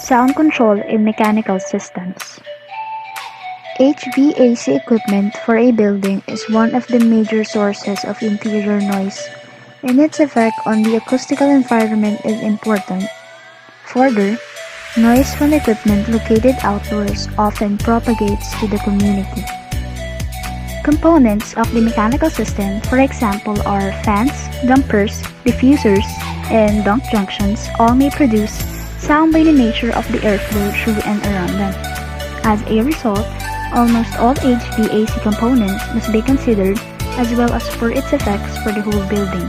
Sound control in mechanical systems. HVAC equipment for a building is one of the major sources of interior noise, and its effect on the acoustical environment is important. Further, noise from equipment located outdoors often propagates to the community. Components of the mechanical system, for example, are fans, dampers, diffusers, and dump junctions, all may produce sound by the nature of the airflow through and around them. As a result, almost all HVAC components must be considered as well as for its effects for the whole building.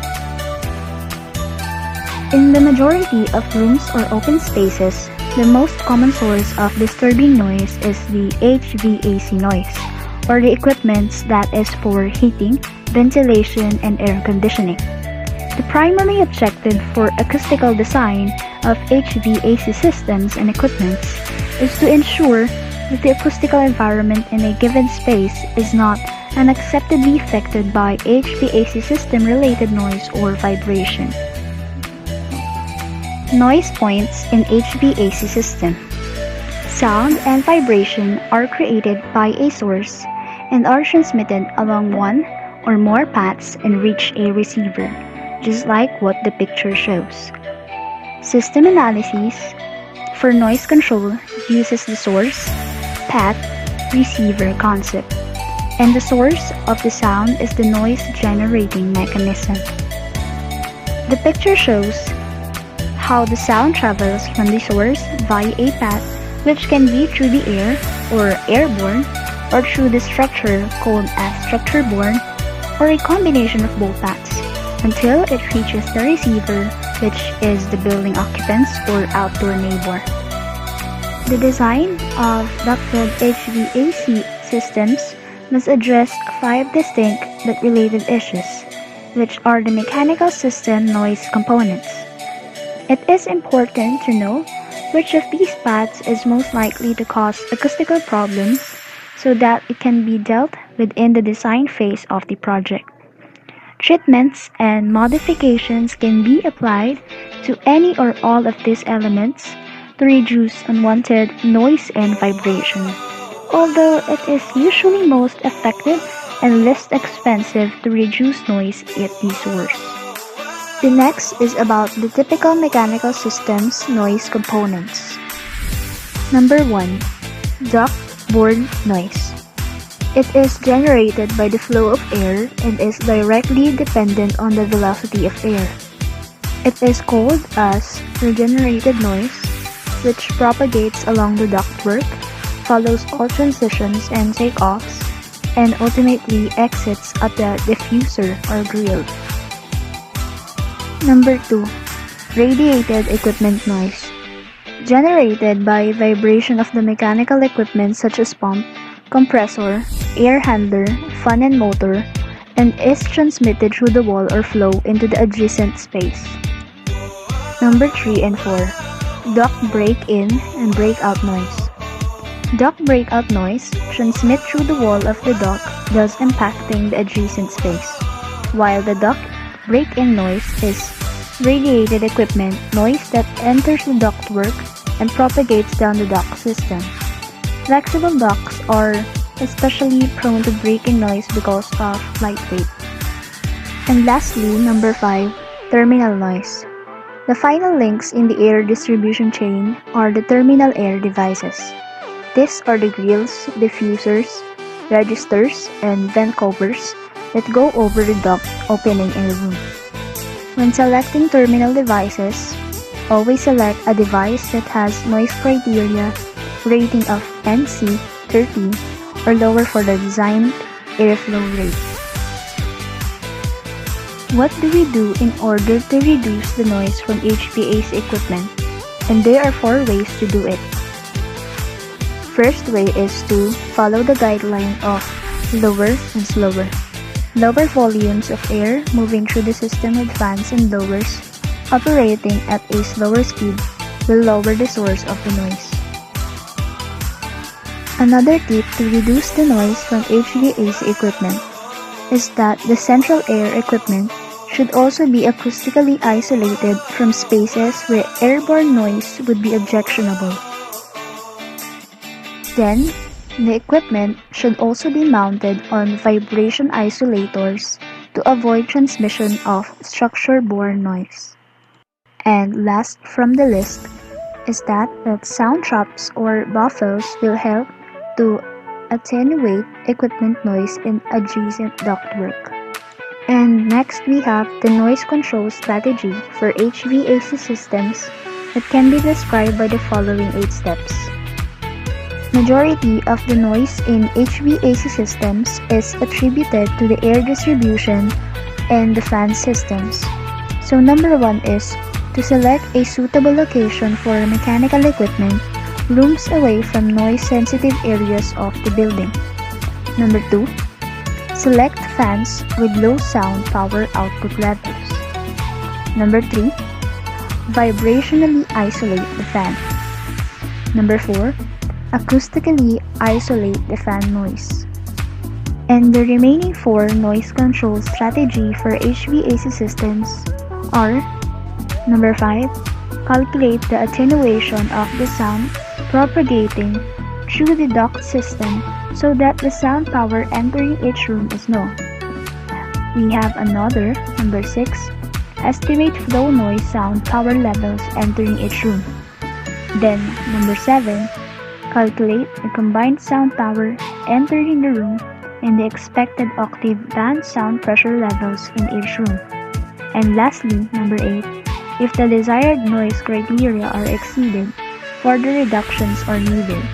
In the majority of rooms or open spaces, the most common source of disturbing noise is the HVAC noise, or the equipment that is for heating, ventilation, and air conditioning. The primary objective for acoustical design of HVAC systems and equipments is to ensure that the acoustical environment in a given space is not unacceptably affected by HVAC system-related noise or vibration. Noise points in HVAC system. Sound and vibration are created by a source and are transmitted along one or more paths and reach a receiver, just like what the picture shows. System analysis for noise control uses the source, path, receiver concept, and the source of the sound is the noise generating mechanism. The picture shows how the sound travels from the source via a path which can be through the air or airborne or through the structure called as structure-borne or a combination of both paths until it reaches the receiver, which is the building occupants or outdoor neighbor. The design of ducted HVAC systems must address 5 distinct but related issues, which are the mechanical system noise components. It is important to know which of these paths is most likely to cause acoustical problems so that it can be dealt within the design phase of the project. Treatments and modifications can be applied to any or all of these elements to reduce unwanted noise and vibration, although it is usually most effective and least expensive to reduce noise at the source. The next is about the typical mechanical system's noise components. Number 1. Duct-borne noise. It is generated by the flow of air and is directly dependent on the velocity of air. It is called as regenerated noise, which propagates along the ductwork, follows all transitions and takeoffs, and ultimately exits at the diffuser or grill. Number 2. Radiated equipment noise. Generated by vibration of the mechanical equipment such as pump, compressor, air handler, fan and motor, and is transmitted through the wall or flow into the adjacent space. Number 3 and 4. Duct break-in and breakout noise. Duct breakout noise transmit through the wall of the duct, thus impacting the adjacent space, while the duct break-in noise is radiated equipment noise that enters the ductwork and propagates down the duct system. Flexible ducts are especially prone to break-in noise because of lightweight. And lastly, number 5, terminal noise. The final links in the air distribution chain are the terminal air devices. These are the grills, diffusers, registers, and vent covers that go over the duct opening in the room. When selecting terminal devices, always select a device that has noise criteria rating of NC 30 or lower for the designed airflow rate. What do we do in order to reduce the noise from HVAC equipment? And there are 4 ways to do it. First way is to follow the guideline of lower and slower. Lower volumes of air moving through the system with fans and blowers operating at a slower speed will lower the source of the noise. Another tip to reduce the noise from HVAC equipment is that the central air equipment should also be acoustically isolated from spaces where airborne noise would be objectionable. Then, the equipment should also be mounted on vibration isolators to avoid transmission of structure-borne noise. And last from the list is that sound traps or buffers will help to attenuate equipment noise in adjacent ductwork. And next we have the noise control strategy for HVAC systems that can be described by the following 8 steps. Majority of the noise in HVAC systems is attributed to the air distribution and the fan systems. So number 1 is to select a suitable location for mechanical equipment, rooms away from noise-sensitive areas of the building. Number 2, select fans with low sound power output levels. Number 3, vibrationally isolate the fan. Number 4, acoustically isolate the fan noise. And the remaining 4 noise control strategy for HVAC systems are: number 5, calculate the attenuation of the sound propagating through the duct system so that the sound power entering each room is known. We have another, number 6, estimate flow noise sound power levels entering each room. Then, number 7, calculate the combined sound power entering the room and the expected octave band sound pressure levels in each room. And lastly, number 8, if the desired noise criteria are exceeded, further reductions are needed.